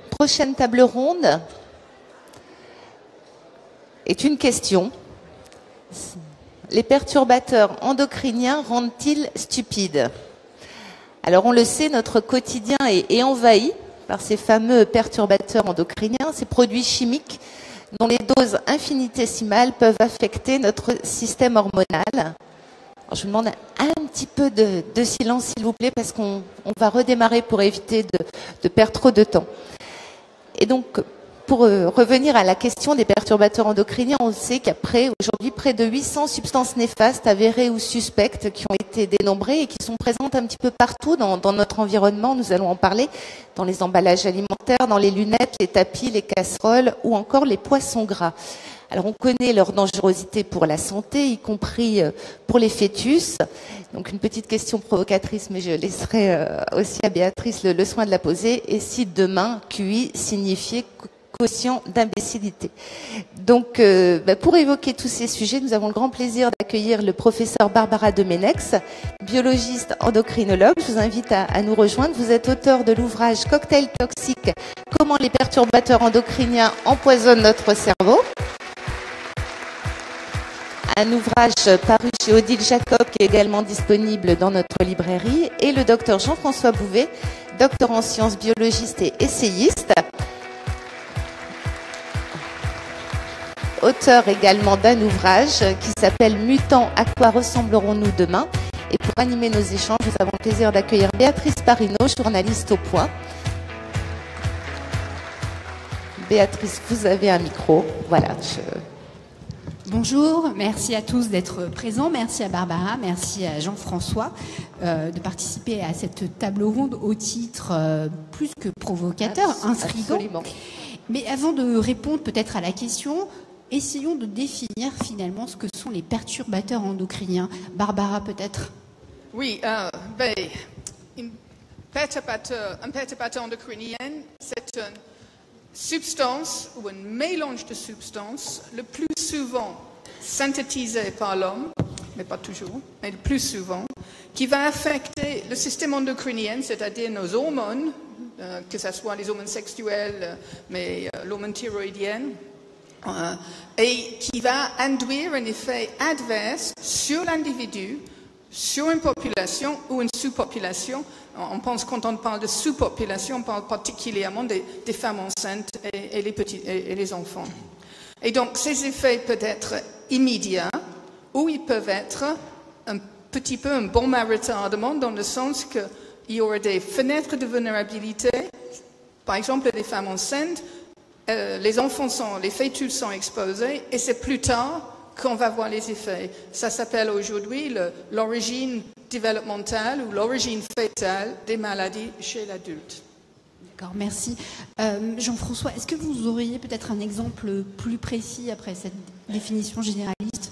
prochaine table ronde est une question. Les perturbateurs endocriniens rendent-ils stupides? Alors on le sait, notre quotidien est envahi par ces fameux perturbateurs endocriniens, ces produits chimiques dont les doses infinitésimales peuvent affecter notre système hormonal. Alors, je vous demande un petit peu de silence, s'il vous plaît, parce qu'on va redémarrer pour éviter de perdre trop de temps. Et donc, pour revenir à la question des perturbateurs endocriniens, on sait qu'il y a aujourd'hui près de 800 substances néfastes avérées ou suspectes qui ont été dénombrées et qui sont présentes un petit peu partout dans notre environnement. Nous allons en parler dans les emballages alimentaires, dans les lunettes, les tapis, les casseroles ou encore les poissons gras. Alors on connaît leur dangerosité pour la santé, y compris pour les fœtus. Donc une petite question provocatrice, mais je laisserai aussi à Béatrice le soin de la poser. Et si demain QI signifiait quotient d'imbécilité? Donc pour évoquer tous ces sujets, nous avons le grand plaisir d'accueillir le professeur Barbara Domenex, biologiste endocrinologue. Je vous invite à nous rejoindre. Vous êtes auteur de l'ouvrage Cocktail toxique, comment les perturbateurs endocriniens empoisonnent notre cerveau. Un ouvrage paru chez Odile Jacob qui est également disponible dans notre librairie. Et le docteur Jean-François Bouvet, docteur en sciences, biologiste et essayiste. Auteur également d'un ouvrage qui s'appelle Mutants, à quoi ressemblerons-nous demain? Et pour animer nos échanges, nous avons le plaisir d'accueillir Béatrice Parino, journaliste au Point. Béatrice, vous avez un micro. Voilà. Bonjour, merci à tous d'être présents, merci à Barbara, merci à Jean-François de participer à cette table ronde au titre plus que provocateur, intriguant. Absolument. Mais avant de répondre peut-être à la question, essayons de définir finalement ce que sont les perturbateurs endocriniens. Barbara, peut-être? Oui, un perturbateur endocrinien, c'est une substance ou un mélange de substances, le plus souvent synthétisé par l'homme, mais pas toujours, mais le plus souvent, qui va affecter le système endocrinien, c'est-à-dire nos hormones, que ce soit les hormones sexuelles, mais l'hormone thyroïdienne, et qui va induire un effet adverse sur l'individu, sur une population ou une sous-population. On pense, quand on parle de sous-population, on parle particulièrement des femmes enceintes et les enfants. Et donc, ces effets peuvent être immédiats ou ils peuvent être un petit peu un bombe à retardement dans le sens qu'il y aura des fenêtres de vulnérabilité. Par exemple, les femmes enceintes, les fœtus sont exposés et c'est plus tard qu'on va voir les effets. Ça s'appelle aujourd'hui l'origine développementale ou l'origine fœtale des maladies chez l'adulte. D'accord, merci. Jean-François, est-ce que vous auriez peut-être un exemple plus précis après cette définition généraliste?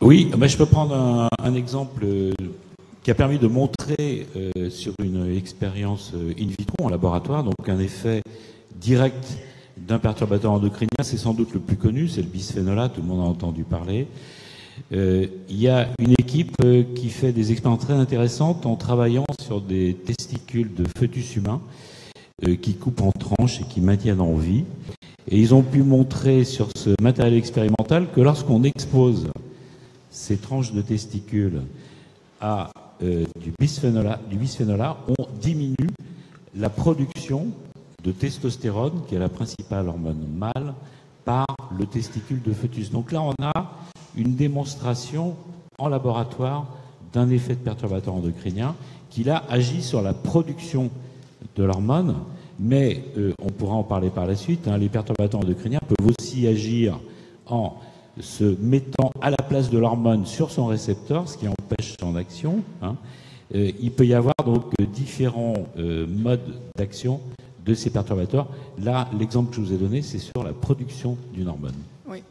Oui, je peux prendre un exemple qui a permis de montrer sur une expérience in vitro en laboratoire, donc un effet direct d'un perturbateur endocrinien, c'est sans doute le plus connu, c'est le bisphénol A, tout le monde a entendu parler. Il y a une équipe qui fait des expériences très intéressantes en travaillant sur des testicules de fœtus humains qui coupent en tranches et qui maintiennent en vie. Et ils ont pu montrer sur ce matériel expérimental que lorsqu'on expose ces tranches de testicules à du bisphénol A, on diminue la production de testostérone, qui est la principale hormone mâle, par le testicule de fœtus. Donc là, on a une démonstration en laboratoire d'un effet de perturbateur endocrinien qui, là, agit sur la production de l'hormone, mais on pourra en parler par la suite. Les perturbateurs endocriniens peuvent aussi agir en se mettant à la place de l'hormone sur son récepteur, ce qui empêche son action. Il peut y avoir donc différents modes d'action de ces perturbateurs. Là, l'exemple que je vous ai donné, c'est sur la production d'une hormone. Oui.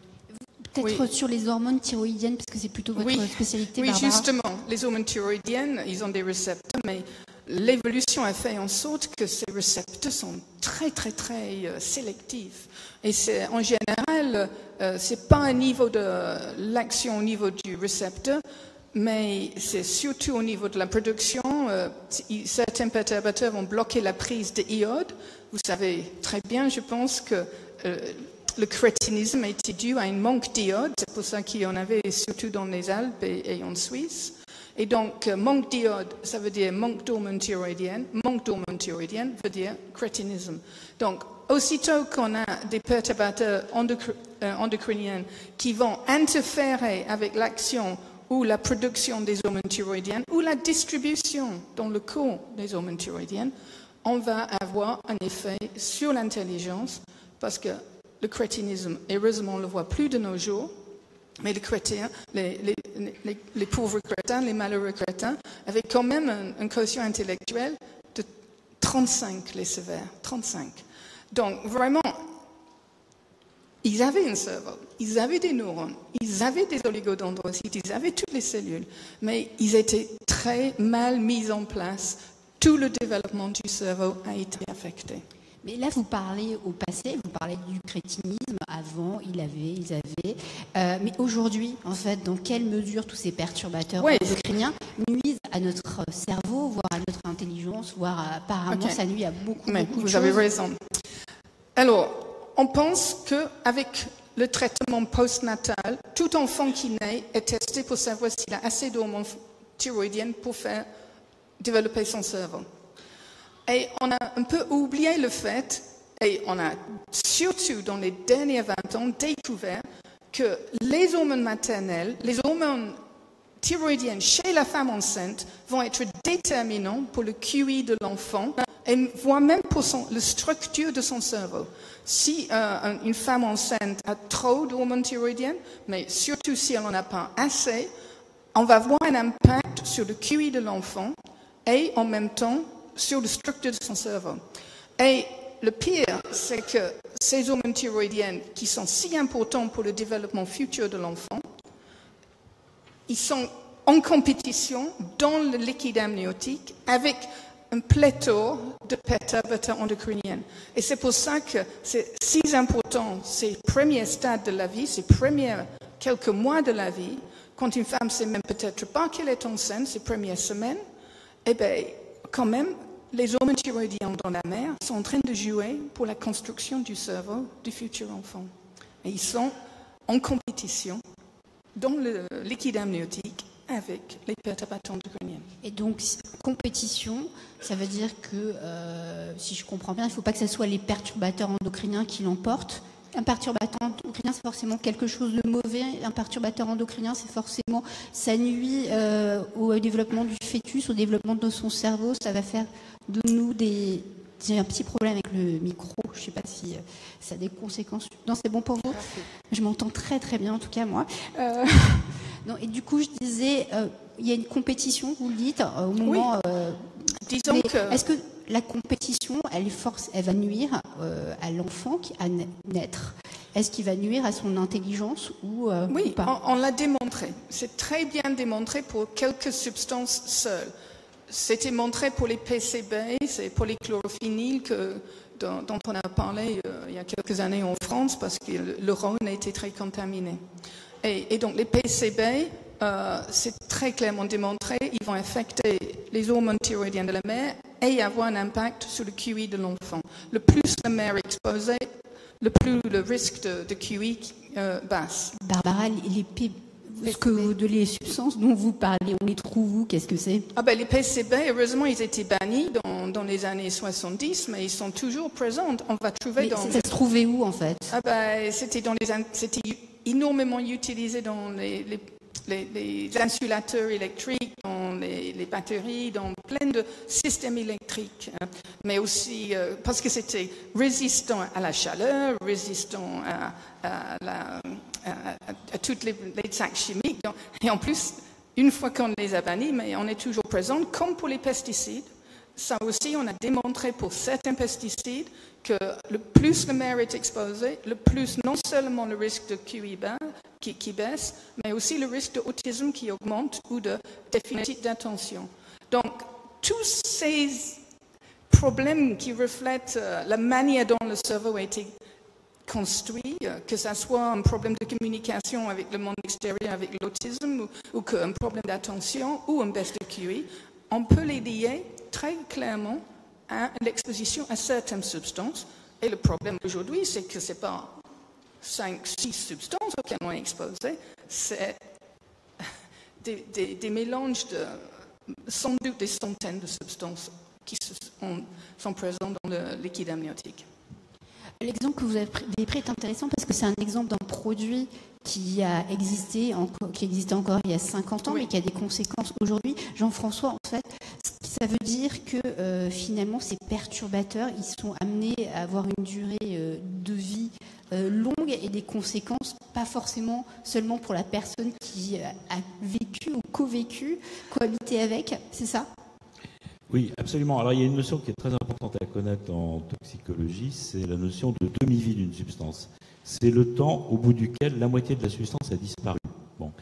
Peut-être sur les hormones thyroïdiennes, parce que c'est plutôt votre spécialité, Oui, Barbara. justement. Les hormones thyroïdiennes, ils ont des récepteurs, mais l'évolution a fait en sorte que ces récepteurs sont très, très, très sélectifs. Et c'est, en général, c'est pas un niveau de l'action au niveau du récepteur, mais c'est surtout au niveau de la production, effectivement, certains perturbateurs vont bloquer la prise de iode. Vous savez très bien, je pense, que le crétinisme était dû à un manque d'iode. C'est pour ça qu'il y en avait surtout dans les Alpes et en Suisse. Et donc, manque d'iode, ça veut dire manque d'hormones thyroïdiennes. Manque d'hormones thyroïdiennes veut dire crétinisme. Donc, aussitôt qu'on a des perturbateurs endocriniens qui vont interférer avec l'action ou la production des hormones thyroïdiennes ou la distribution dans le corps des hormones thyroïdiennes, on va avoir un effet sur l'intelligence parce que le crétinisme, heureusement, on ne le voit plus de nos jours, mais les crétins, les pauvres crétins, les malheureux crétins, avaient quand même un quotient intellectuel de 35, les sévères, 35. Donc, vraiment, ils avaient un cerveau, ils avaient des neurones, ils avaient des oligodendrocytes, ils avaient toutes les cellules, mais ils étaient très mal mis en place. Tout le développement du cerveau a été affecté. Mais là, vous parlez au passé, vous parlez du crétinisme. Avant, ils avaient. Mais aujourd'hui, en fait, dans quelle mesure tous ces perturbateurs endocriniens nuisent à notre cerveau, voire à notre intelligence, voire apparemment, ça nuit à beaucoup de choses. Vous avez raison. Alors, on pense qu'avec le traitement postnatal, tout enfant qui naît est testé pour savoir s'il a assez d'hormones thyroïdiennes pour faire développer son cerveau. Et on a un peu oublié le fait, et on a surtout dans les derniers 20 ans découvert que les hormones maternelles, les hormones thyroïdiennes chez la femme enceinte vont être déterminants pour le QI de l'enfant et voire même pour la structure de son cerveau. Si une femme enceinte a trop d'hormones thyroïdiennes, mais surtout si elle n'en a pas assez, on va voir un impact sur le QI de l'enfant et en même temps sur la structure de son cerveau. Et le pire, c'est que ces hormones thyroïdiennes qui sont si importantes pour le développement futur de l'enfant, ils sont en compétition dans le liquide amniotique avec un pléthore de perturbateurs endocriniens. Et c'est pour ça que c'est si important, ces premiers stades de la vie, ces premiers quelques mois de la vie, quand une femme ne sait même peut-être pas qu'elle est enceinte, ces premières semaines, eh bien, quand même, les hormones thyroïdiennes dans la mère sont en train de jouer pour la construction du cerveau du futur enfant. Et ils sont en compétition dans le liquide amniotique avec les perturbateurs endocriniens. Et donc, compétition, ça veut dire que, si je comprends bien, il ne faut pas que ce soit les perturbateurs endocriniens qui l'emportent. Un perturbateur endocrinien, c'est forcément quelque chose de mauvais. Un perturbateur endocrinien, c'est forcément, ça nuit au développement du fœtus, au développement de son cerveau. Ça va faire de nous j'ai un petit problème avec le micro. Je ne sais pas si ça a des conséquences. Non, c'est bon pour vous ? Je m'entends très très bien, en tout cas moi. Non, et du coup, je disais, il y a une compétition, vous le dites, au moment. Disons que. Est-ce que la compétition, elle va nuire à l'enfant qui a naître? Est-ce qu'il va nuire à son intelligence ou pas? On l'a démontré. C'est très bien démontré pour quelques substances seules. C'était montré pour les PCB, c'est pour les chlorophéniles dont on a parlé il y a quelques années en France parce que le Rhône a été très contaminé. Et donc les PCB, c'est très clairement démontré, ils vont affecter les hormones thyroïdiennes de la mère et avoir un impact sur le QI de l'enfant. Le plus la mère est exposée, le plus le risque de QI basse. Barbara, les substances dont vous parlez, on les trouve où? Qu'est-ce que c'est? Les PCB, heureusement, ils étaient bannis dans les années 70, mais ils sont toujours présents. On va trouver ça se trouvait où, en fait? C'était énormément utilisé dans les insulateurs électriques, dans les batteries, dans plein de systèmes électriques, mais aussi parce que c'était résistant à la chaleur, résistant à toutes les sacs chimiques. Et en plus, une fois qu'on les a bannis, mais on est toujours présent, comme pour les pesticides. Ça aussi, on a démontré pour certains pesticides que le plus la mère est exposée, le plus non seulement le risque de QI qui baisse, mais aussi le risque d'autisme qui augmente ou de déficit d'attention. Donc, tous ces problèmes qui reflètent la manière dont le cerveau a été construit, que ce soit un problème de communication avec le monde extérieur, avec l'autisme, ou qu'un problème d'attention ou une baisse de QI, on peut les lier très clairement à l'exposition à certaines substances. Et le problème aujourd'hui, c'est que ce n'est pas 5, 6 substances auxquelles on est exposé, c'est des mélanges de sans doute des centaines de substances qui sont présentes dans le liquide amniotique. L'exemple que vous avez pris est intéressant parce que c'est un exemple d'un produit qui a existé, qui existait encore il y a 50 ans, oui, mais qui a des conséquences aujourd'hui. Jean-François, en fait, ça veut dire que finalement, ces perturbateurs, ils sont amenés à avoir une durée de vie longue et des conséquences, pas forcément seulement pour la personne qui a vécu ou co-vécu, cohabité avec, c'est ça ? Oui, absolument. Alors, il y a une notion qui est très importante à connaître en toxicologie, c'est la notion de demi-vie d'une substance. C'est le temps au bout duquel la moitié de la substance a disparu. Bon.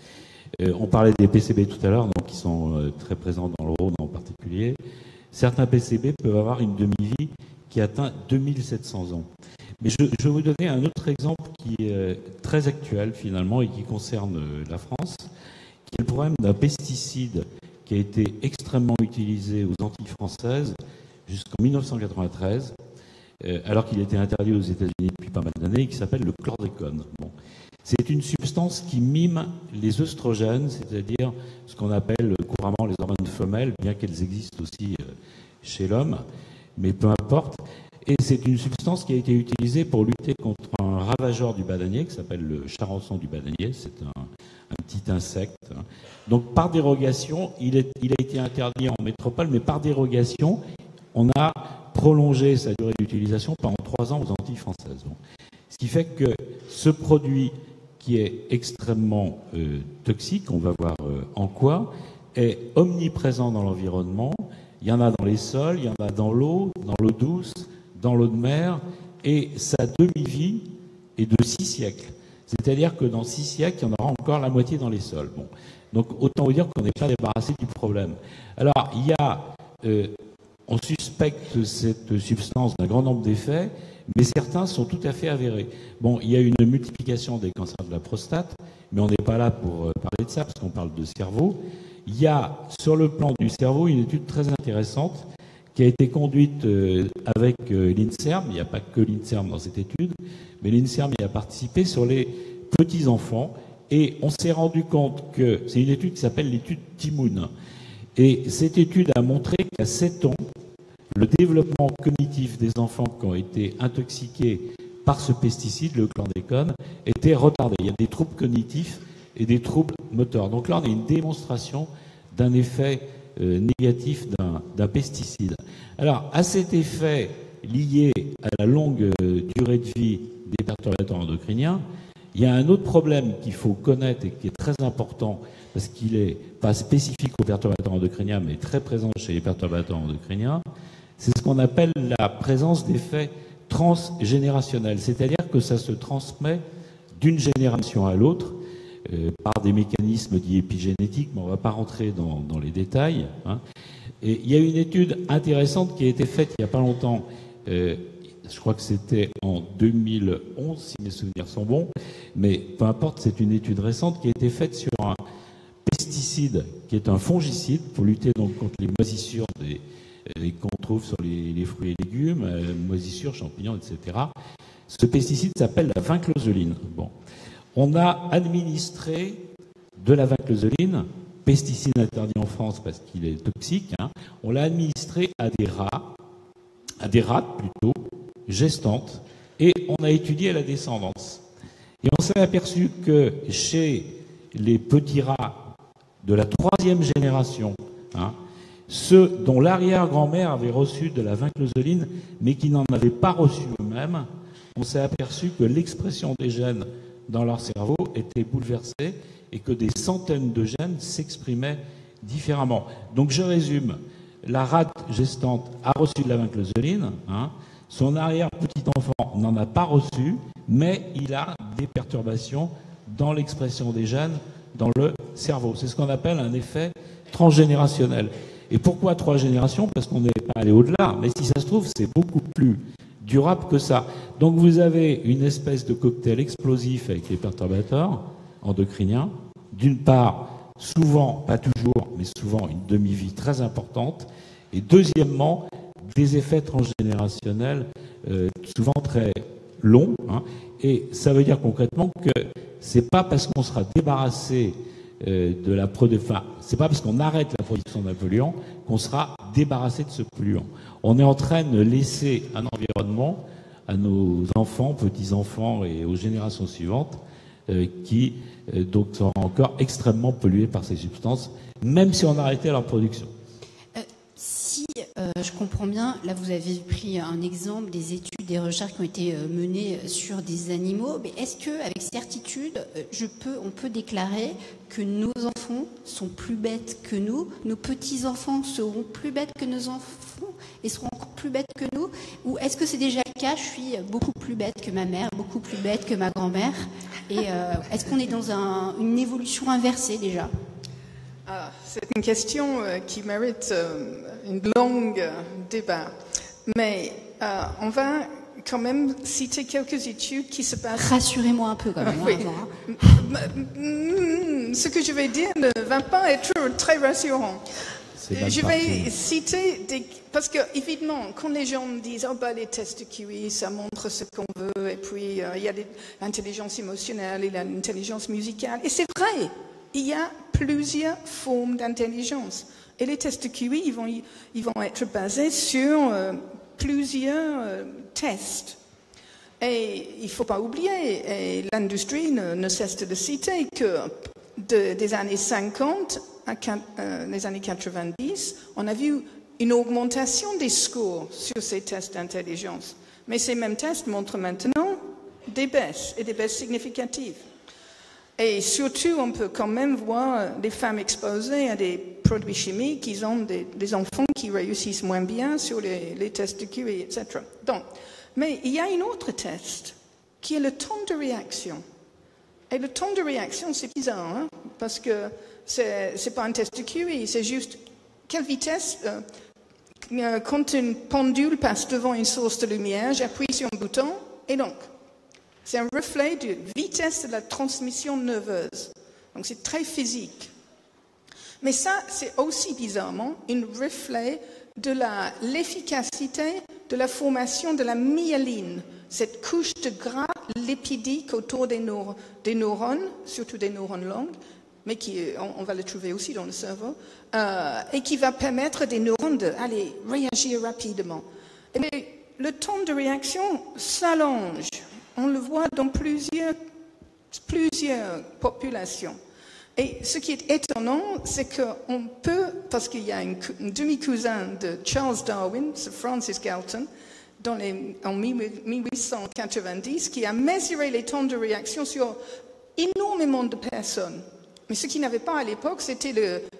On parlait des PCB tout à l'heure, donc qui sont très présents dans le Rhône en particulier. Certains PCB peuvent avoir une demi-vie qui atteint 2700 ans. Mais je vais vous donner un autre exemple qui est très actuel finalement et qui concerne la France, qui est le problème d'un pesticide qui a été extrêmement utilisé aux Antilles françaises jusqu'en 1993, alors qu'il était interdit aux États-Unis depuis pas mal d'années, qui s'appelle le chlordécone. Bon. C'est une substance qui mime les œstrogènes, c'est-à-dire ce qu'on appelle couramment les hormones femelles, bien qu'elles existent aussi chez l'homme, mais peu importe. Et c'est une substance qui a été utilisée pour lutter contre un ravageur du bananier qui s'appelle le charançon du bananier. C'est un petit insecte. Donc par dérogation, il a été interdit en métropole, mais par dérogation, on a prolongé sa durée d'utilisation pendant 3 ans aux Antilles françaises. Bon. Ce qui fait que ce produit qui est extrêmement toxique, on va voir en quoi, est omniprésent dans l'environnement. Il y en a dans les sols, il y en a dans l'eau douce, dans l'eau de mer, et sa demi-vie est de 6 siècles. C'est-à-dire que dans 6 siècles, il y en aura encore la moitié dans les sols. Bon. Donc autant vous dire qu'on n'est pas débarrassé du problème. Alors, il y a, on suspecte cette substance d'un grand nombre d'effets, mais certains sont tout à fait avérés. Bon, il y a une multiplication des cancers de la prostate, mais on n'est pas là pour parler de ça, parce qu'on parle de cerveau. Il y a, sur le plan du cerveau, une étude très intéressante qui a été conduite avec l'INSERM. Il n'y a pas que l'INSERM dans cette étude, mais l'INSERM y a participé sur les petits-enfants. Et on s'est rendu compte que c'est une étude qui s'appelle l'étude Timoun. Et cette étude a montré qu'à 7 ans, le développement cognitif des enfants qui ont été intoxiqués par ce pesticide, le chlordécone, était retardé. Il y a des troubles cognitifs et des troubles moteurs. Donc là, on a une démonstration d'un effet négatif d'un pesticide. Alors, à cet effet lié à la longue durée de vie des perturbateurs endocriniens, il y a un autre problème qu'il faut connaître et qui est très important, parce qu'il n'est pas spécifique aux perturbateurs endocriniens, mais très présent chez les perturbateurs endocriniens, c'est ce qu'on appelle la présence d'effets transgénérationnels, c'est-à-dire que ça se transmet d'une génération à l'autre par des mécanismes dits épigénétiques, mais on ne va pas rentrer dans les détails. Hein. Et il y a une étude intéressante qui a été faite il n'y a pas longtemps, je crois que c'était en 2011, si mes souvenirs sont bons, mais peu importe, c'est une étude récente qui a été faite sur un pesticide qui est un fongicide pour lutter donc contre les moisissures qu'on trouve sur les fruits et légumes, moisissures, champignons, etc. Ce pesticide s'appelle la vinclozoline. Bon. On a administré de la vinclozoline, pesticide interdit en France parce qu'il est toxique, hein, on l'a administré à des rates plutôt, gestantes, et on a étudié la descendance. Et on s'est aperçu que chez les petits rats de la 3e génération, hein, ceux dont l'arrière-grand-mère avait reçu de la vinclozoline, mais qui n'en avaient pas reçu eux-mêmes, on s'est aperçu que l'expression des gènes dans leur cerveau était bouleversée et que des centaines de gènes s'exprimaient différemment. Donc je résume, la rate gestante a reçu de la vinclozoline, hein, son arrière-petit-enfant n'en a pas reçu, mais il a des perturbations dans l'expression des gènes dans le cerveau. C'est ce qu'on appelle un effet transgénérationnel. Et pourquoi 3 générations? Parce qu'on n'est pas allé au-delà, mais si ça se trouve, c'est beaucoup plus durable que ça. Donc vous avez une espèce de cocktail explosif avec les perturbateurs endocriniens. D'une part, souvent, pas toujours, mais souvent une demi-vie très importante. Et deuxièmement, des effets transgénérationnels souvent très longs. Hein. Et ça veut dire concrètement que c'est pas parce qu'on sera débarrassé de la production, c'est pas parce qu'on arrête la production d'un polluant qu'on sera débarrassé de ce polluant. On est en train de laisser un environnement à nos enfants, petits-enfants et aux générations suivantes qui donc seront encore extrêmement pollués par ces substances, même si on arrêtait leur production. Si je comprends bien, là vous avez pris un exemple des études, des recherches qui ont été menées sur des animaux, mais est-ce que, avec certitude, on peut déclarer que nos enfants sont plus bêtes que nous, nos petits-enfants seront plus bêtes que nos enfants et seront encore plus bêtes que nous, ou est-ce que c'est déjà le cas, je suis beaucoup plus bête que ma mère, beaucoup plus bête que ma grand-mère, et est-ce qu'on est dans une évolution inversée déjà ? C'est une question qui mérite une longue débat. Mais on va quand même citer quelques études qui se passent... Rassurez-moi un peu quand même. Oui. Ce que je vais dire ne va pas être très rassurant. Je vais citer des... Parce que, évidemment, quand les gens disent « Oh, les tests de QI, ça montre ce qu'on veut, et puis il y a l'intelligence émotionnelle et l'intelligence musicale. » Et c'est vrai, il y a plusieurs formes d'intelligence. Et les tests de QI, ils vont être basés sur plusieurs tests. Et il ne faut pas oublier, et l'industrie ne cesse de le citer, que des années 50 à les années 90, on a vu une augmentation des scores sur ces tests d'intelligence. Mais ces mêmes tests montrent maintenant des baisses, et des baisses significatives. Et surtout, on peut quand même voir des femmes exposées à des produits chimiques, qui ont des enfants qui réussissent moins bien sur les tests de QI, etc. Donc, mais il y a un autre test, qui est le temps de réaction. Et le temps de réaction, c'est bizarre, hein, parce que c'est pas un test de QI, c'est juste quelle vitesse, quand une pendule passe devant une source de lumière, j'appuie sur un bouton, et donc, c'est un reflet de vitesse de la transmission nerveuse. Donc c'est très physique. Mais ça, c'est aussi bizarrement un reflet de l'efficacité de la formation de la myéline, cette couche de gras lipidique autour des neurones, surtout des neurones longs, mais on va le trouver aussi dans le cerveau, et qui va permettre des neurones d'aller réagir rapidement. Et le temps de réaction s'allonge. On le voit dans plusieurs populations. Et ce qui est étonnant, c'est qu'on peut, parce qu'il y a un demi-cousin de Charles Darwin, c'est Francis Galton, en 1890, qui a mesuré les temps de réaction sur énormément de personnes. Mais ce qu'il n'avait pas à l'époque, c'était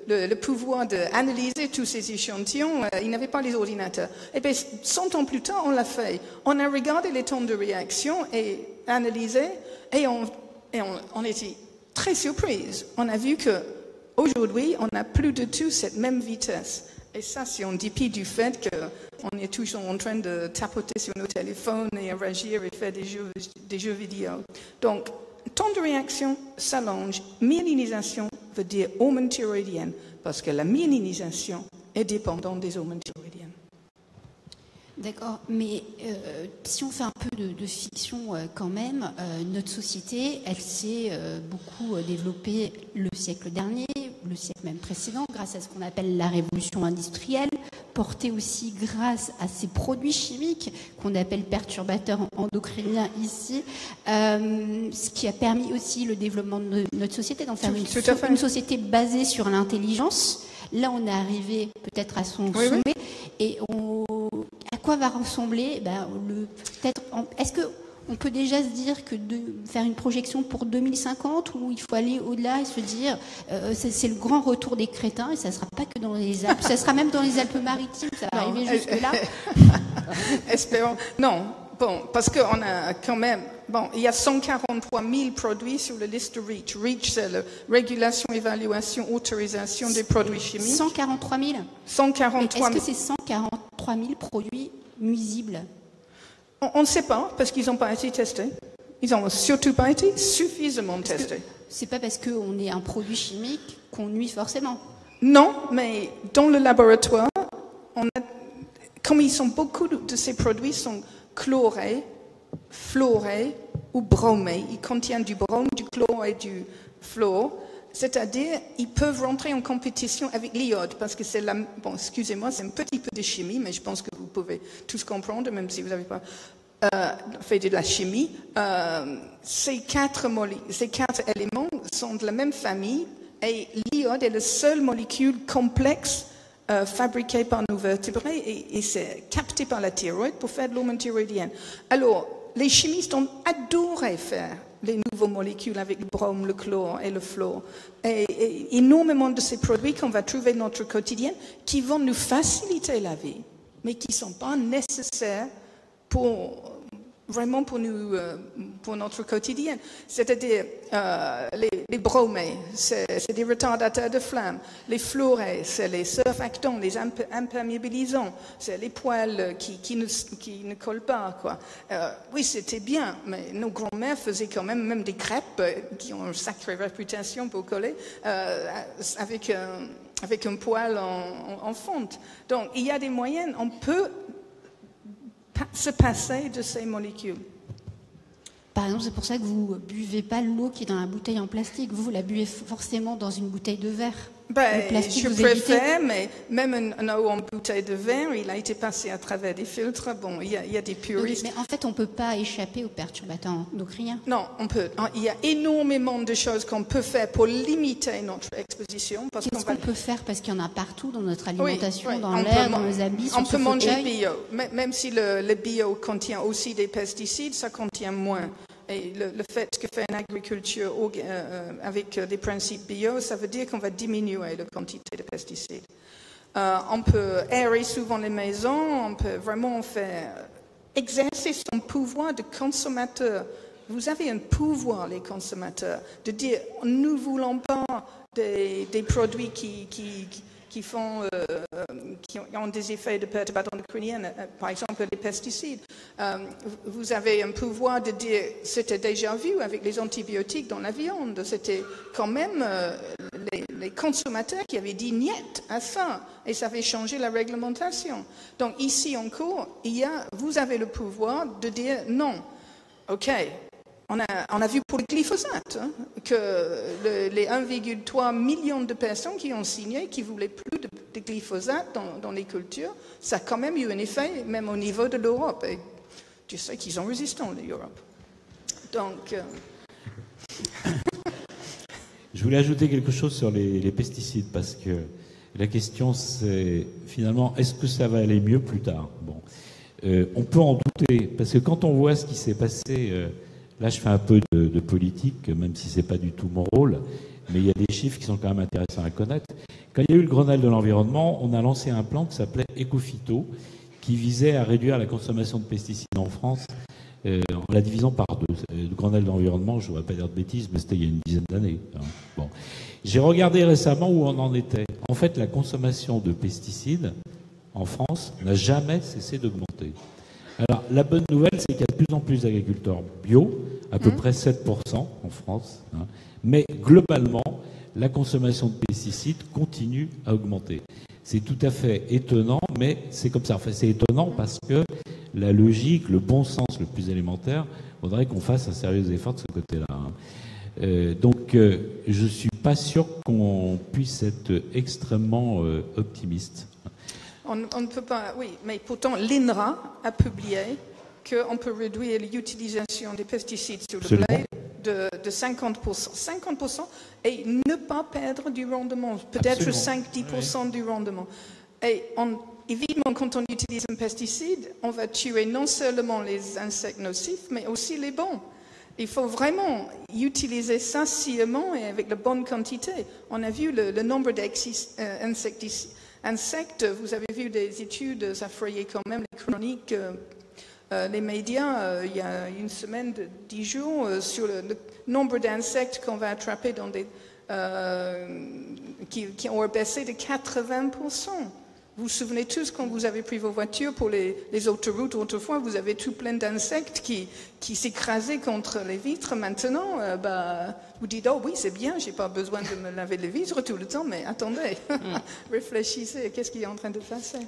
le pouvoir d'analyser tous ces échantillons. Il n'avait pas les ordinateurs. Et bien, 100 ans plus tard, on l'a fait. On a regardé les temps de réaction et analysé, et on était très surprise. On a vu qu'aujourd'hui, on n'a plus du tout cette même vitesse. Et ça, c'est en dépit du fait qu'on est toujours en train de tapoter sur nos téléphones et réagir et faire des jeux vidéo. Donc, temps de réaction s'allonge. Myélinisation veut dire hormone thyroïdienne, parce que la myélinisation est dépendante des hormones thyroïdiennes. D'accord, mais si on fait un peu de fiction quand même, notre société, elle s'est beaucoup développée le siècle dernier, le siècle même précédent, grâce à ce qu'on appelle la révolution industrielle, portée aussi grâce à ces produits chimiques qu'on appelle perturbateurs endocriniens ici, ce qui a permis aussi le développement de notre société, d'en faire une société basée sur l'intelligence. Là, on est arrivé peut-être à son sommet, oui. Et à quoi va ressembler est-ce qu'on peut déjà se dire que faire une projection pour 2050, ou il faut aller au-delà et se dire c'est le grand retour des crétins, et ça ne sera pas que dans les Alpes, ça sera même dans les Alpes-Maritimes, ça va arriver jusque-là. Espérons. Non. Bon, parce qu'on a quand même... Bon, il y a 143 000 produits sur la liste de REACH. REACH, c'est la régulation, évaluation, autorisation des produits chimiques. 143 000 143 000. Est-ce que c'est 143 000 produits nuisibles? On ne sait pas, parce qu'ils n'ont pas été testés. Ils n'ont surtout pas été suffisamment testés. c'est pas parce qu'on est un produit chimique qu'on nuit forcément. Non, mais dans le laboratoire, comme beaucoup de ces produits sont chlorés, fluorés ou bromés, ils contiennent du brome, du chlore et du fluor, c'est-à-dire ils peuvent rentrer en compétition avec l'iode, parce que c'est bon, excusez-moi, c'est un petit peu de chimie, mais je pense que vous pouvez tous comprendre, même si vous n'avez pas fait de la chimie. Ces quatre éléments sont de la même famille, et l'iode est la seule molécule complexe fabriquée par nos vertébrés et c'est capté par la thyroïde pour faire de l'hormone thyroïdienne. Alors, les chimistes ont adoré faire les nouvelles molécules avec le brome, le chlore et le fluor. Et énormément de ces produits qu'on va trouver dans notre quotidien qui vont nous faciliter la vie, mais qui ne sont pas nécessaires vraiment pour notre quotidien. C'est-à-dire, les bromés, c'est des retardateurs de flamme. Les fluorés, c'est les surfactants, les imperméabilisants. C'est les poils qui ne collent pas, quoi. Oui, c'était bien, mais nos grands-mères faisaient quand même des crêpes qui ont une sacrée réputation pour coller, avec un poil en fonte. Donc, il y a des moyens, on peut se passer de ces molécules. Par exemple, c'est pour ça que vous buvez pas l'eau qui est dans la bouteille en plastique. Vous la buvez forcément dans une bouteille de verre. Le plastique, je vous préfère, mais même une eau en bouteille de verre, il a été passé à travers des filtres. Bon, il y a des puristes. Mais en fait, on ne peut pas échapper aux perturbateurs endocriniens. Non, on peut. Il y a énormément de choses qu'on peut faire pour limiter notre exposition. Qu'est-ce qu'on peut faire? Parce qu'il y en a partout dans notre alimentation, oui, dans l'air, dans les habits, on peut manger fauteuil. bio. Même si le bio contient aussi des pesticides, ça contient moins. Et le fait que faire une agriculture avec des principes bio, ça veut dire qu'on va diminuer la quantité de pesticides. On peut aérer souvent les maisons, on peut vraiment exercer son pouvoir de consommateur. Vous avez un pouvoir, les consommateurs, de dire nous ne voulons pas des produits qui ont des effets de perturbateurs endocriniens, par exemple les pesticides. Vous avez un pouvoir de dire, c'était déjà vu avec les antibiotiques dans la viande, c'était quand même les consommateurs qui avaient dit niet à ça, et ça avait changé la réglementation. Donc ici encore, vous avez le pouvoir de dire non. OK. On a vu pour le glyphosate que les 1,3 million de personnes qui ont signé, qui ne voulaient plus de glyphosate dans les cultures, ça a quand même eu un effet, même au niveau de l'Europe. Et tu sais qu'ils sont résistants, l'Europe. Donc... Je voulais ajouter quelque chose sur les pesticides, parce que la question c'est, finalement, est-ce que ça va aller mieux plus tard? Bon, on peut en douter, parce que quand on voit ce qui s'est passé... Là, je fais un peu de politique, même si ce n'est pas du tout mon rôle, mais il y a des chiffres qui sont quand même intéressants à connaître. Quand il y a eu le Grenelle de l'environnement, on a lancé un plan qui s'appelait Ecophyto, qui visait à réduire la consommation de pesticides en France en la divisant par deux. Le Grenelle de l'environnement, je ne voudrais pas dire de bêtises, mais c'était il y a une dizaine d'années. Bon. J'ai regardé récemment où on en était. En fait, la consommation de pesticides en France n'a jamais cessé d'augmenter. Alors, la bonne nouvelle, c'est qu'il y a de plus en plus d'agriculteurs bio, à peu près 7% en France. Mais globalement, la consommation de pesticides continue à augmenter. C'est tout à fait étonnant, mais c'est comme ça. Enfin, c'est étonnant parce que la logique, le bon sens le plus élémentaire, faudrait qu'on fasse un sérieux effort de ce côté-là. Donc, je ne suis pas sûr qu'on puisse être extrêmement optimiste. On ne peut pas, oui, mais pourtant l'INRA a publié qu'on peut réduire l'utilisation des pesticides sur le blé de 50%. 50% et ne pas perdre du rendement, peut-être 5-10% du rendement. Et évidemment, quand on utilise un pesticide, on va tuer non seulement les insectes nocifs, mais aussi les bons. Il faut vraiment utiliser ça sciemment et avec la bonne quantité. On a vu le nombre d'insectes, vous avez vu des études, ça frayait quand même les chroniques, les médias, il y a une semaine, 10 jours, sur le nombre d'insectes qu'on va attraper dans qui ont baissé de 80%. Vous vous souvenez tous quand vous avez pris vos voitures pour les autoroutes, autrefois vous avez tout plein d'insectes qui s'écrasaient contre les vitres. Maintenant, vous dites, oh oui, c'est bien, j'ai pas besoin de me laver les vitres tout le temps, mais attendez, réfléchissez, qu'est-ce qui est en train de passer?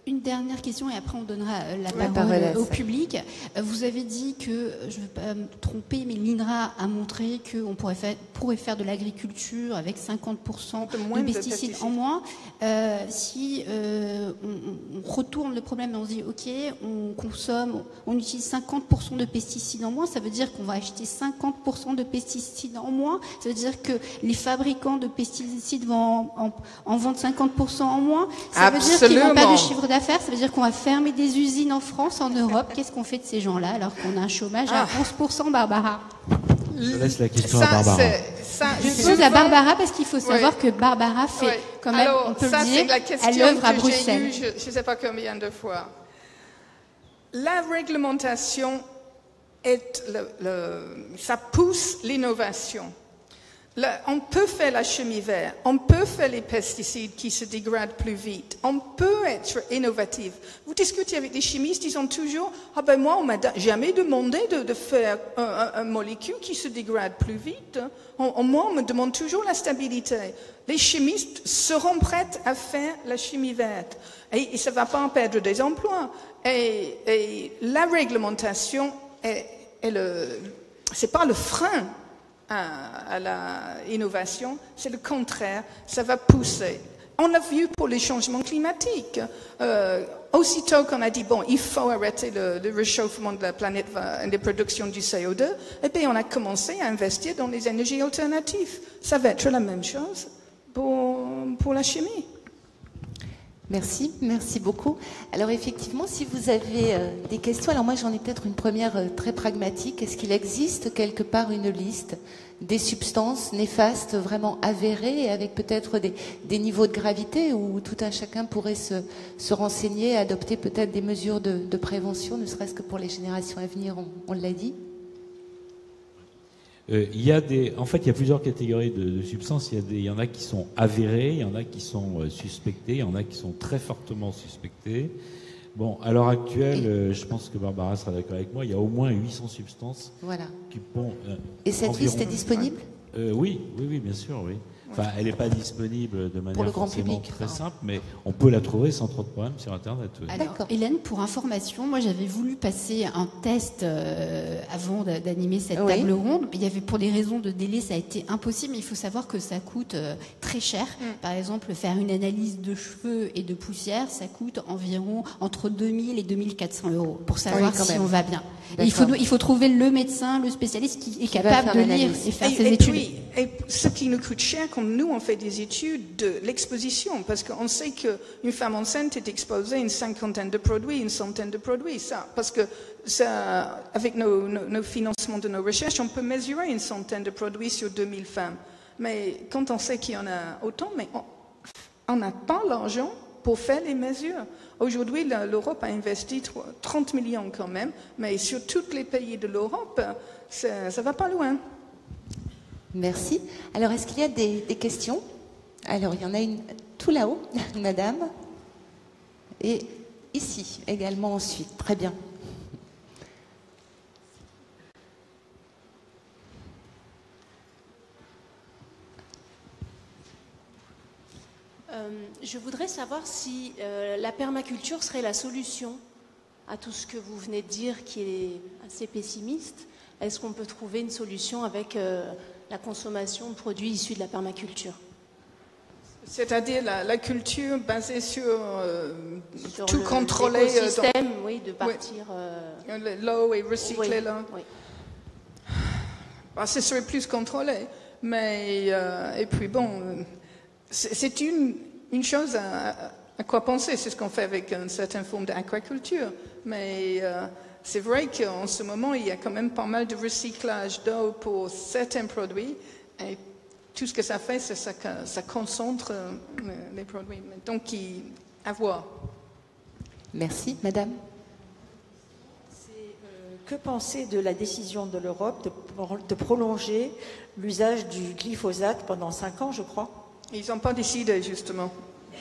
Une dernière question et après on donnera la parole au public. Vous avez dit que, je ne veux pas me tromper, mais l'INRA a montré qu'on pourrait faire de l'agriculture avec 50% de pesticides en moins. Si on retourne le problème et on se dit, ok, on utilise 50% de pesticides en moins, ça veut dire qu'on va acheter 50% de pesticides en moins, ça veut dire que les fabricants de pesticides vont en vendre 50% en moins, ça veut dire qu'ils n'ont pas de chiffre d'affaires, ça veut dire qu'on va fermer des usines en France, en Europe. Qu'est-ce qu'on fait de ces gens-là alors qu'on a un chômage à 11%, Barbara? Je laisse la question à Barbara. Je pose à Barbara parce qu'il faut savoir que Barbara fait quand même, on peut le dire, elle œuvre à Bruxelles. Je ne sais pas combien de fois. La réglementation, ça pousse l'innovation. On peut faire la chimie verte, on peut faire les pesticides qui se dégradent plus vite, on peut être innovatif. Vous discutez avec des chimistes, ils ont toujours moi on m'a jamais demandé de faire un molécule qui se dégrade plus vite. Moi on me demande toujours la stabilité. Les chimistes seront prêts à faire la chimie verte et ça ne va pas en perdre des emplois. Et la réglementation c'est pas le frein à l'innovation, c'est le contraire, ça va pousser. On l'a vu pour les changements climatiques. Aussitôt qu'on a dit, il faut arrêter le réchauffement de la planète et la production du CO2, et bien on a commencé à investir dans les énergies alternatives. Ça va être la même chose pour la chimie. Merci beaucoup. Alors effectivement, si vous avez des questions, alors moi j'en ai peut-être une première très pragmatique. Est-ce qu'il existe quelque part une liste des substances néfastes vraiment avérées et avec peut-être des niveaux de gravité où tout un chacun pourrait se renseigner, adopter peut-être des mesures de prévention, ne serait-ce que pour les générations à venir, on l'a dit? Il y a plusieurs catégories de substances. Il y en a qui sont avérées, il y en a qui sont suspectées, il y en a qui sont très fortement suspectées. Bon, à l'heure actuelle, je pense que Barbara sera d'accord avec moi, il y a au moins 800 substances. Voilà. Et cette liste est disponible? Oui, bien sûr, oui. Enfin, elle n'est pas disponible de manière pour le grand forcément public, très simple, mais on peut la trouver sans trop de problèmes sur Internet. Oui. Alors, Hélène, pour information, moi j'avais voulu passer un test avant d'animer cette table ronde. Il y avait, pour des raisons de délai, ça a été impossible, mais il faut savoir que ça coûte très cher. Par exemple, faire une analyse de cheveux et de poussière, ça coûte environ entre 2000 et 2400 euros pour savoir si on va bien. Et il faut trouver le médecin, le spécialiste qui est capable de lire et faire ses études. Et ce qui nous coûte cher, quand nous on fait des études de l'exposition, parce qu'on sait qu'une femme enceinte est exposée à une cinquantaine de produits, une centaine de produits, parce que avec nos financements de nos recherches, on peut mesurer une centaine de produits sur 2000 femmes. Mais quand on sait qu'il y en a autant, mais on n'a pas l'argent pour faire les mesures. Aujourd'hui, l'Europe a investi 30 millions quand même, mais sur tous les pays de l'Europe, ça ne va pas loin. Merci. Alors, est-ce qu'il y a des questions? Alors, il y en a une tout là-haut, madame. Et ici également ensuite. Très bien. Je voudrais savoir si la permaculture serait la solution à tout ce que vous venez de dire qui est assez pessimiste. Est-ce qu'on peut trouver une solution avec la consommation de produits issus de la permaculture? C'est-à-dire la culture basée sur tout contrôler. L'écosystème, de partir... l'eau et recycler l'eau. Oui. Ce serait plus contrôlé. Mais, et puis c'est une chose à quoi penser. C'est ce qu'on fait avec une certaine forme d'aquaculture. Mais c'est vrai qu'en ce moment, il y a quand même pas mal de recyclage d'eau pour certains produits. Et tout ce que ça fait, c'est ça concentre les produits. Donc, à voir. Merci, madame. Que penser de la décision de l'Europe de prolonger l'usage du glyphosate pendant 5 ans, je crois? Ils n'ont pas décidé, justement.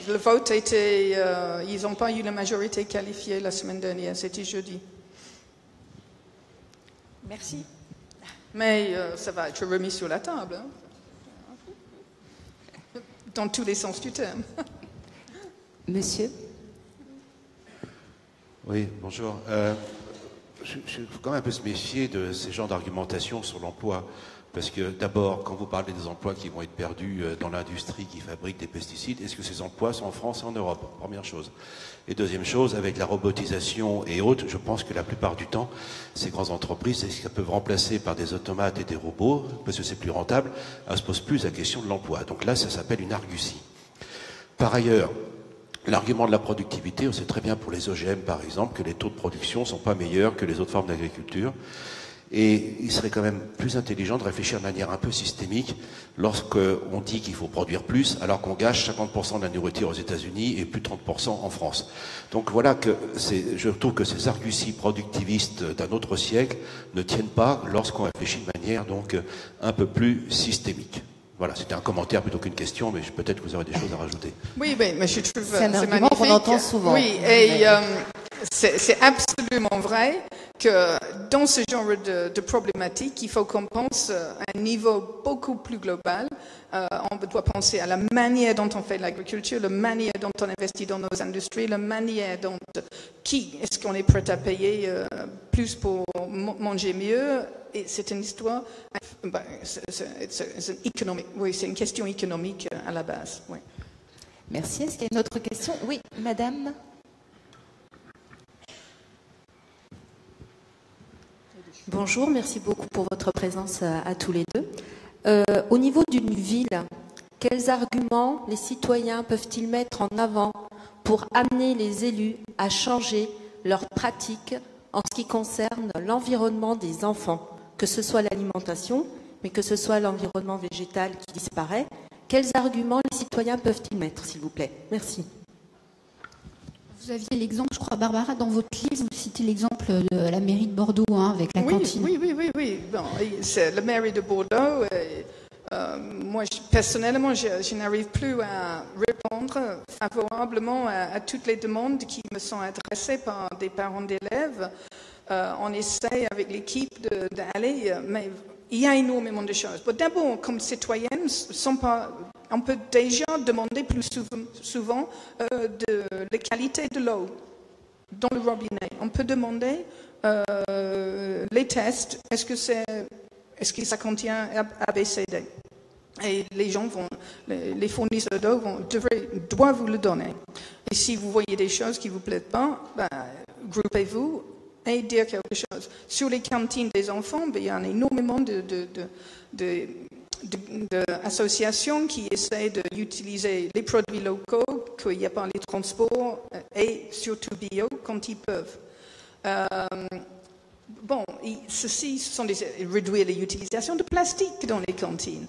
Le vote était... ils n'ont pas eu la majorité qualifiée la semaine dernière, c'était jeudi. Merci. Mais ça va être remis sur la table, hein. Dans tous les sens du terme. Monsieur? Oui, bonjour. Il faut quand même un peu se méfier de ces genres d'argumentation sur l'emploi. Parce que d'abord, quand vous parlez des emplois qui vont être perdus dans l'industrie qui fabrique des pesticides, est-ce que ces emplois sont en France et en Europe? Première chose. Et deuxième chose, avec la robotisation et autres, je pense que la plupart du temps, ces grandes entreprises, est-ce qu'elles peuvent remplacer par des automates et des robots, parce que c'est plus rentable, elles ne se posent plus la question de l'emploi. Donc là, ça s'appelle une argutie. Par ailleurs, l'argument de la productivité, on sait très bien pour les OGM, par exemple, que les taux de production ne sont pas meilleurs que les autres formes d'agriculture. Et il serait quand même plus intelligent de réfléchir de manière un peu systémique lorsqu'on dit qu'il faut produire plus, alors qu'on gâche 50% de la nourriture aux États-Unis et plus de 30% en France. Donc voilà que je trouve que ces arguties productivistes d'un autre siècle ne tiennent pas lorsqu'on réfléchit de manière donc un peu plus systémique. Voilà, c'était un commentaire plutôt qu'une question, mais peut-être que vous aurez des choses à rajouter. Oui, mais je trouve c'est un argument qu'on entend souvent. Oui, et c'est absolument vrai que dans ce genre de problématique, il faut qu'on pense à un niveau beaucoup plus global. On doit penser à la manière dont on fait l'agriculture, la manière dont on investit dans nos industries, la manière dont qui est-ce qu'on est prêt à payer plus pour manger mieux. Et c'est une histoire, c'est une question économique à la base. Oui. Merci. Est-ce qu'il y a une autre question? Oui, madame. Bonjour, merci beaucoup pour votre présence à tous les deux. Au niveau d'une ville, quels arguments les citoyens peuvent-ils mettre en avant pour amener les élus à changer leurs pratiques en ce qui concerne l'environnement des enfants, que ce soit l'alimentation, mais que ce soit l'environnement végétal qui disparaît? Quels arguments les citoyens peuvent-ils mettre, s'il vous plaît? Merci. Vous aviez l'exemple, je crois, Barbara, dans votre livre, vous citez l'exemple de la mairie de Bordeaux, avec la cantine. Oui. Bon, c'est la mairie de Bordeaux. Moi, personnellement, je n'arrive plus à répondre favorablement à toutes les demandes qui me sont adressées par des parents d'élèves. On essaie avec l'équipe d'aller, mais il y a énormément de choses. Bon, d'abord, comme citoyenne, on peut déjà demander plus souvent de la qualité de l'eau dans le robinet. On peut demander les tests, est-ce que ça contient ABCD? Et les gens les fournisseurs d'eau doivent vous le donner. Et si vous voyez des choses qui ne vous plaisent pas, groupez-vous et dire quelque chose. Sur les cantines des enfants, il y a énormément d'associations qui essaient d'utiliser les produits locaux, qu'il n'y a pas les transports, et surtout bio quand ils peuvent. Ceci sont réduire l'utilisation de plastique dans les cantines,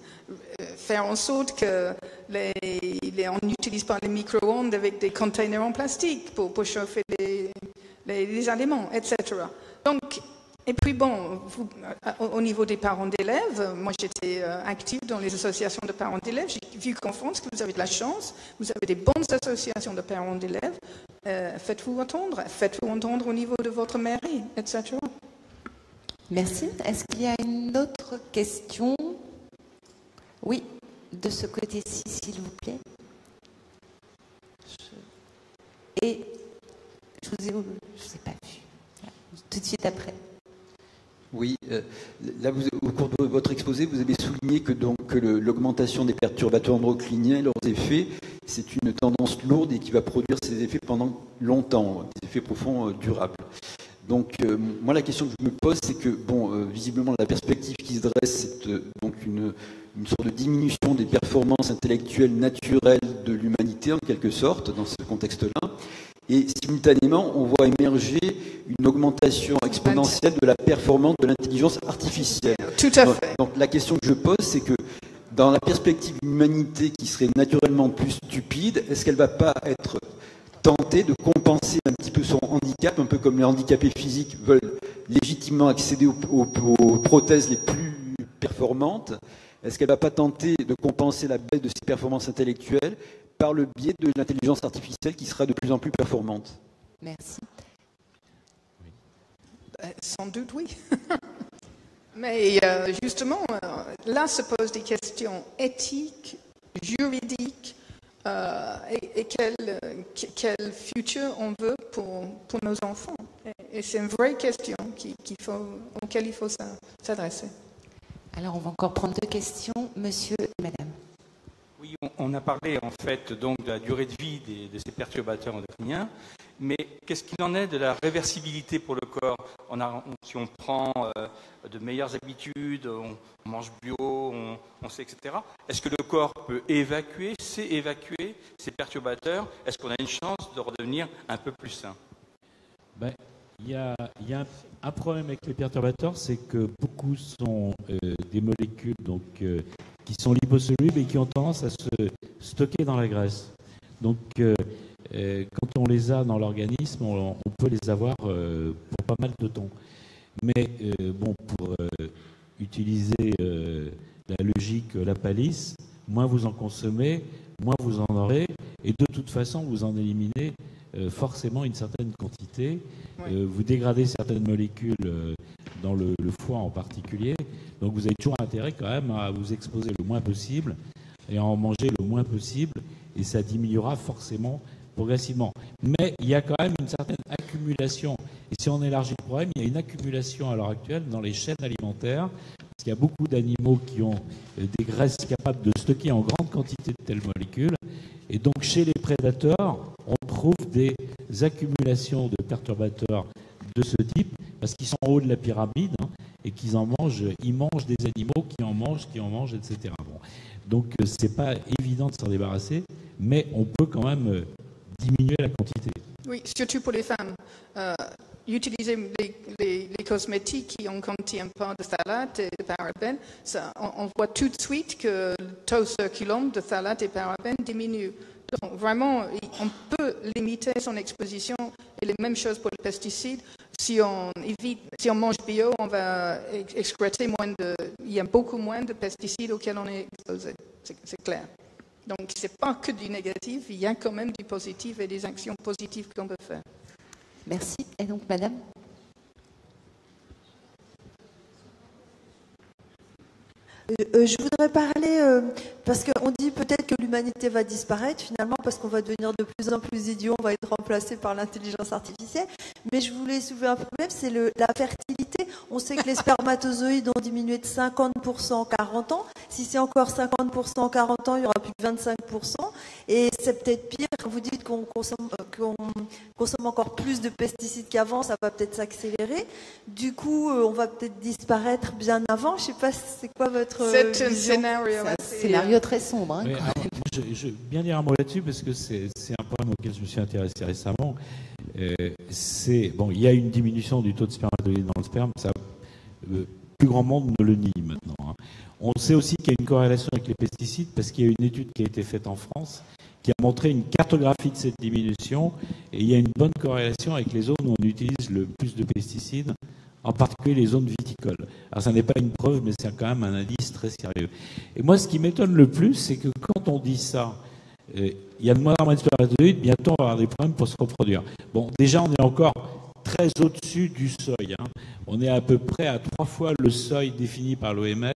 faire en sorte que on n'utilise pas les micro-ondes avec des containers en plastique pour chauffer les aliments, etc. Donc, et puis au niveau des parents d'élèves, moi j'étais active dans les associations de parents d'élèves. J'ai vu qu'en France, que vous avez de la chance, vous avez des bonnes associations de parents d'élèves. Faites-vous entendre au niveau de votre mairie, etc. Merci. Est-ce qu'il y a une autre question? Oui, de ce côté-ci, s'il vous plaît. Et je vous ai pas vu. Tout de suite après. Oui, là, au cours de votre exposé, vous avez souligné que l'augmentation des perturbateurs endocriniens et leurs effets, c'est une tendance lourde et qui va produire ces effets pendant longtemps, des effets profonds durables. Donc, moi, la question que je me pose, c'est que, visiblement, la perspective qui se dresse, c'est donc une sorte de diminution des performances intellectuelles naturelles de l'humanité, en quelque sorte, dans ce contexte-là. Et simultanément, on voit émerger une augmentation exponentielle de la performance de l'intelligence artificielle. Tout à fait. Donc la question que je pose, c'est que dans la perspective d'une humanité qui serait naturellement plus stupide, est-ce qu'elle ne va pas être tentée de compenser un petit peu son handicap, un peu comme les handicapés physiques veulent légitimement accéder aux prothèses les plus performantes? Est-ce qu'elle ne va pas tenter de compenser la baisse de ses performances intellectuelles par le biais de l'intelligence artificielle qui sera de plus en plus performante. Merci. Sans doute, oui. Mais justement, là se posent des questions éthiques, juridiques, et quel futur on veut pour nos enfants. Et c'est une vraie question auquel il faut s'adresser. Alors, on va encore prendre 2 questions, monsieur et madame. Oui, on a parlé en fait donc de la durée de vie de ces perturbateurs endocriniens, mais qu'est-ce qu'il en est de la réversibilité pour le corps? Si on prend de meilleures habitudes, on mange bio, on sait, etc. Est-ce que le corps peut sait évacuer ces perturbateurs? Est-ce qu'on a une chance de redevenir un peu plus sain? Il y a un problème avec les perturbateurs, c'est que beaucoup sont des molécules qui sont liposolubles et qui ont tendance à se stocker dans la graisse. Donc, quand on les a dans l'organisme, on peut les avoir pour pas mal de temps. Mais pour utiliser la logique, la palisse, moins vous en consommez, moins vous en aurez, et de toute façon, vous en éliminez forcément une certaine quantité. Oui. Vous dégradez certaines molécules dans le foie en particulier. Donc vous avez toujours intérêt quand même à vous exposer le moins possible et à en manger le moins possible, et ça diminuera forcément progressivement. Mais il y a quand même une certaine accumulation. Et si on élargit le problème, il y a une accumulation à l'heure actuelle dans les chaînes alimentaires, parce qu'il y a beaucoup d'animaux qui ont des graisses capables de stocker en grande quantité de telles molécules. Et donc chez les prédateurs, on trouve des accumulations de perturbateurs de ce type, parce qu'ils sont en haut de la pyramide, et qu'ils en mangent, ils mangent des animaux qui en mangent, etc. Bon. Donc c'est pas évident de s'en débarrasser, mais on peut quand même diminuer la quantité. Oui, surtout pour les femmes. Utiliser les cosmétiques qui ne contiennent pas de phtalates et de parabènes, on voit tout de suite que le taux circulant de phtalates et parabènes diminue. Donc vraiment, on peut limiter son exposition, et les mêmes choses pour les pesticides. Si on mange bio, on va excréter il y a beaucoup moins de pesticides auxquels on est exposé. C'est clair. Donc ce n'est pas que du négatif, il y a quand même du positif et des actions positives qu'on peut faire. Merci. Et donc, madame? Je voudrais parler, parce qu'on dit peut-être que l'humanité va disparaître finalement, parce qu'on va devenir de plus en plus idiots, on va être remplacé par l'intelligence artificielle. Mais je voulais soulever un problème, c'est la fertilité. On sait que les spermatozoïdes ont diminué de 50% en 40 ans. Si c'est encore 50% en 40 ans, il n'y aura plus que 25%. Et c'est peut-être pire, quand vous dites qu'on consomme encore plus de pesticides qu'avant, ça va peut-être s'accélérer. Du coup, on va peut-être disparaître bien avant. Je ne sais pas, c'est quoi votre C'est un vision? Scénario très sombre. Hein, oui, alors, je vais bien dire un mot là-dessus, parce que c'est un problème auquel je me suis intéressé récemment. Il y a une diminution du taux de spermatozoïdes dans le sperme, ça, plus grand monde ne le nie maintenant. Hein. On sait aussi qu'il y a une corrélation avec les pesticides, parce qu'il y a une étude qui a été faite en France qui a montré une cartographie de cette diminution, et il y a une bonne corrélation avec les zones où on utilise le plus de pesticides, en particulier les zones viticoles. Alors ça n'est pas une preuve, mais c'est quand même un indice très sérieux. Et moi, ce qui m'étonne le plus, c'est que quand on dit ça, il y a de moins en moins de spermatozoïdes, bientôt on va avoir des problèmes pour se reproduire. Bon, déjà, on est encore très au-dessus du seuil. Hein. On est à peu près à 3 fois le seuil défini par l'OMS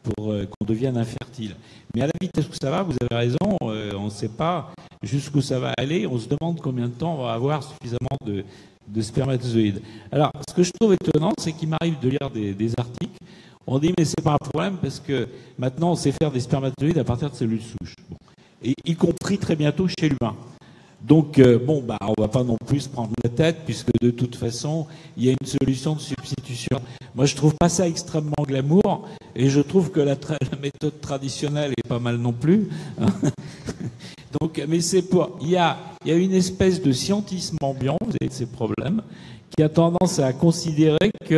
pour qu'on devienne infertile. Mais à la vitesse où ça va, vous avez raison, on ne sait pas jusqu'où ça va aller. On se demande combien de temps on va avoir suffisamment de spermatozoïdes. Alors, ce que je trouve étonnant, c'est qu'il m'arrive de lire des articles. On dit, mais c'est pas un problème, parce que maintenant, on sait faire des spermatozoïdes à partir de cellules souches. Bon. Et y compris très bientôt chez l'humain. Donc, on va pas non plus se prendre la tête, puisque de toute façon, il y a une solution de substitution. Moi, je trouve pas ça extrêmement glamour, et je trouve que la méthode traditionnelle est pas mal non plus. Donc, mais il y a une espèce de scientisme ambiant, vous avez ces problèmes, qui a tendance à considérer que,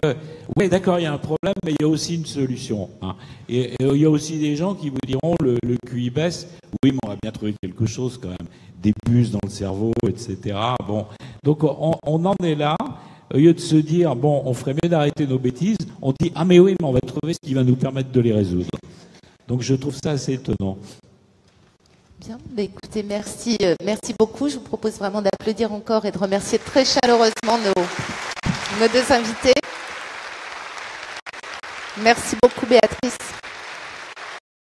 oui, d'accord, il y a un problème, mais il y a aussi une solution. Hein. Et il y a aussi des gens qui vous diront, le QI baisse, oui, mais on va bien trouver quelque chose quand même, des puces dans le cerveau, etc. Bon, donc on en est là. Au lieu de se dire, bon, on ferait mieux d'arrêter nos bêtises, on dit, ah mais oui, mais on va trouver ce qui va nous permettre de les résoudre. Donc je trouve ça assez étonnant. Bien, bah écoutez, merci beaucoup. Je vous propose vraiment d'applaudir encore et de remercier très chaleureusement nos deux invités. Merci beaucoup Béatrice.